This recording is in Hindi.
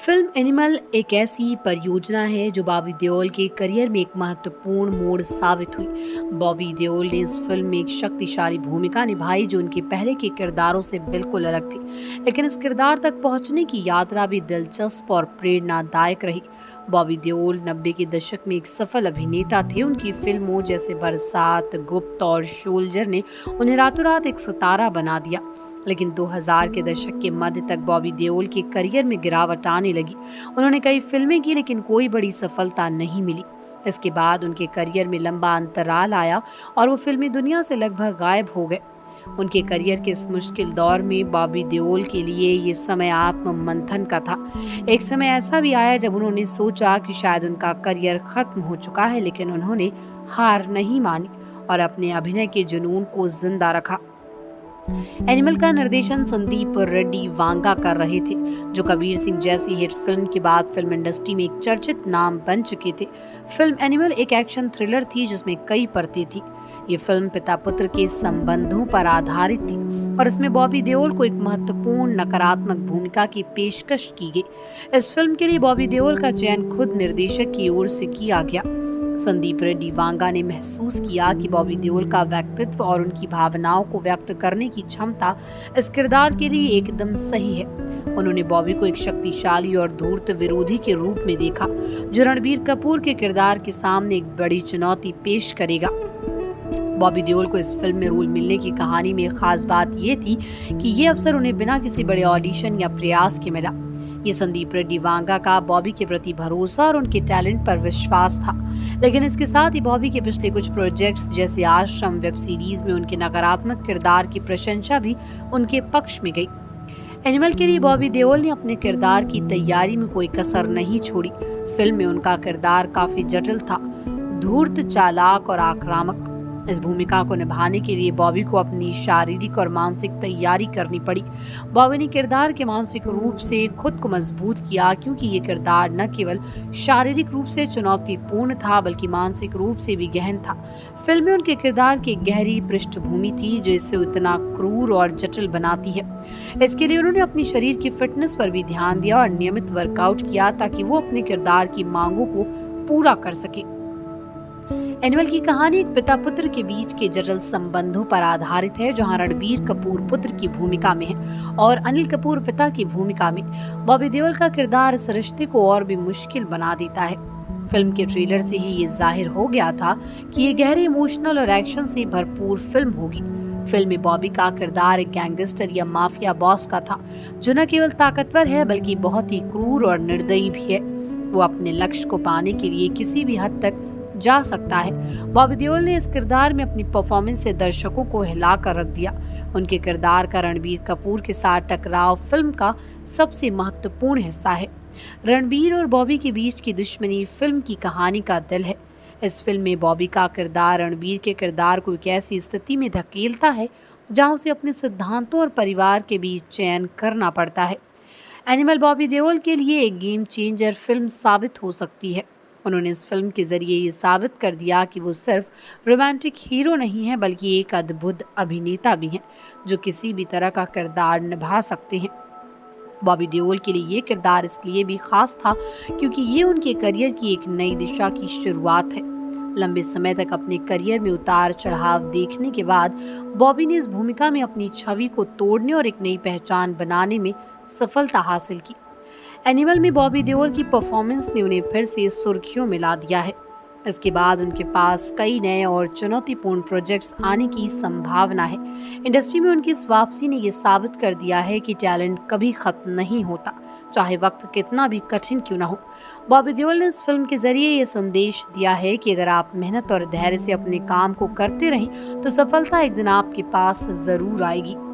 फिल्म एनिमल एक ऐसी परियोजना है जो बॉबी देओल के करियर में एक महत्वपूर्ण मोड़ साबित हुई। बॉबी देओल ने इस फिल्म में एक शक्तिशाली भूमिका निभाई जो उनके पहले के किरदारों से बिल्कुल अलग थी, लेकिन इस किरदार तक पहुंचने की यात्रा भी दिलचस्प और प्रेरणादायक रही। बॉबी देओल 90 के दशक में एक सफल अभिनेता थे। उनकी फिल्मों जैसे बरसात, गुप्त और शोल्जर ने उन्हें रातों रात एक सितारा बना दिया। लेकिन 2000 के दशक के मध्य तक बॉबी देओल के करियर में गिरावट आने लगी। उन्होंने कई फिल्में की लेकिन कोई बड़ी सफलता नहीं मिली। इसके बाद उनके करियर में लंबा अंतराल आया और वो फिल्मी दुनिया से लगभग गायब हो गए। उनके करियर के इस मुश्किल दौर में बॉबी देओल के लिए ये समय आत्म मंथन का था। एक समय ऐसा भी आया जब उन्होंने सोचा कि शायद उनका करियर खत्म हो चुका है, लेकिन उन्होंने हार नहीं मानी और अपने अभिनय के जुनून को जिंदा रखा। एनिमल का निर्देशन संदीप रेड्डी वांगा कर रहे थे, जो कबीर सिंह जैसी हिट फिल्म के बाद फिल्म इंडस्ट्री में एक चर्चित नाम बन चुके थे। फिल्म एनिमल एक एक्शन थ्रिलर थी जिसमें कई परतें थी। ये फिल्म पिता पुत्र के संबंधों पर आधारित थी और इसमें बॉबी देओल को एक महत्वपूर्ण नकारात्मक भूमिका की पेशकश की गई। इस फिल्म के लिए बॉबी देओल का चयन खुद निर्देशक की ओर से किया गया। संदीप रेड्डी वांगा ने महसूस किया कि बॉबी देओल का व्यक्तित्व और उनकी भावनाओं को व्यक्त करने की क्षमता इस किरदार के लिए एकदम सही है। उन्होंने बॉबी को एक शक्तिशाली और धूर्त विरोधी के रूप में देखा, जो रणबीर कपूर के किरदार के सामने एक बड़ी चुनौती पेश करेगा। बॉबी देओल को इस फिल्म में रोल मिलने की कहानी में खास बात ये थी कि ये अवसर उन्हें बिना किसी बड़े ऑडिशन या प्रयास के मिला। ये संदीप रेड्डी वांगा का बॉबी के प्रति भरोसा और उनके टैलेंट पर विश्वास था। लेकिन इसके साथ ही बॉबी के पिछले कुछ प्रोजेक्ट्स जैसे आश्रम वेब सीरीज में उनके नकारात्मक किरदार की प्रशंसा भी उनके पक्ष में गई। एनिमल के लिए बॉबी देओल ने अपने किरदार की तैयारी में कोई कसर नहीं छोड़ी। फिल्म में उनका किरदार काफी जटिल था, धूर्त, चालाक और आक्रामक। इस भूमिका को निभाने के लिए बॉबी को अपनी शारीरिक और मानसिक तैयारी करनी पड़ी। बॉबी ने किरदार के मानसिक रूप से खुद को मजबूत किया, क्योंकि ये किरदार न केवल शारीरिक रूप से चुनौतीपूर्ण था बल्कि मानसिक रूप से भी गहन था। फिल्म में उनके किरदार की गहरी पृष्ठभूमि थी जो इसे इतना क्रूर और जटिल बनाती है। इसके लिए उन्होंने अपनी शरीर की फिटनेस पर भी ध्यान दिया और नियमित वर्कआउट किया ताकि वो अपने किरदार की मांगों को पूरा कर सके। एनिमल की कहानी एक पिता पुत्र के बीच के जटिल संबंधों पर आधारित है, जहां रणबीर कपूर पुत्र की भूमिका में है और अनिल कपूर पिता की भूमिका में। बॉबी देओल का किरदार इस रिश्ते को और भी मुश्किल बना देता है। फिल्म के ट्रेलर से ही ये जाहिर हो गया था कि ये गहरे इमोशनल और एक्शन से भरपूर फिल्म होगी। फिल्म में बॉबी का किरदार एक गैंगस्टर या माफिया बॉस का था, जो न केवल ताकतवर है बल्कि बहुत ही क्रूर और निर्दयी भी है। वो अपने लक्ष्य को पाने के लिए किसी भी हद तक जा सकता है। बॉबी देओल ने इस किरदार में अपनी परफॉर्मेंस से दर्शकों को हिला कर रख दिया। उनके किरदार का रणबीर कपूर के साथ टकराव फिल्म का सबसे महत्वपूर्ण हिस्सा है। रणबीर और बॉबी के बीच की दुश्मनी फिल्म की कहानी का दिल है। इस फिल्म में बॉबी का किरदार रणबीर के किरदार को एक ऐसी स्थिति में धकेलता है जहां उसे अपने सिद्धांतों और परिवार के बीच चयन करना पड़ता है। एनिमल बॉबी देओल के लिए एक गेम चेंजर फिल्म साबित हो सकती है। उन्होंने इस फिल्म के जरिए ये साबित कर दिया कि वो सिर्फ रोमांटिक हीरो नहीं है बल्कि एक अद्भुत अभिनेता भी हैं, जो किसी भी तरह का किरदार निभा सकते हैं। बॉबी देओल के लिए ये किरदार इसलिए भी खास था क्योंकि ये उनके करियर की एक नई दिशा की शुरुआत है। लंबे समय तक अपने करियर में उतार चढ़ाव देखने के बाद बॉबी ने इस भूमिका में अपनी छवि को तोड़ने और एक नई पहचान बनाने में सफलता हासिल की। एनिमल में बॉबी देओल की परफॉर्मेंस ने उन्हें फिर से सुर्खियों में ला दिया है। इसके बाद उनके पास कई नए और चुनौतीपूर्ण प्रोजेक्ट्स आने की संभावना है। इंडस्ट्री में उनकी इस वापसी ने ये साबित कर दिया है कि टैलेंट कभी खत्म नहीं होता, चाहे वक्त कितना भी कठिन क्यों ना हो। बॉबी देओल ने इस फिल्म के जरिए ये संदेश दिया है कि अगर आप मेहनत और धैर्य से अपने काम को करते रहें तो सफलता एक दिन आपके पास जरूर आएगी।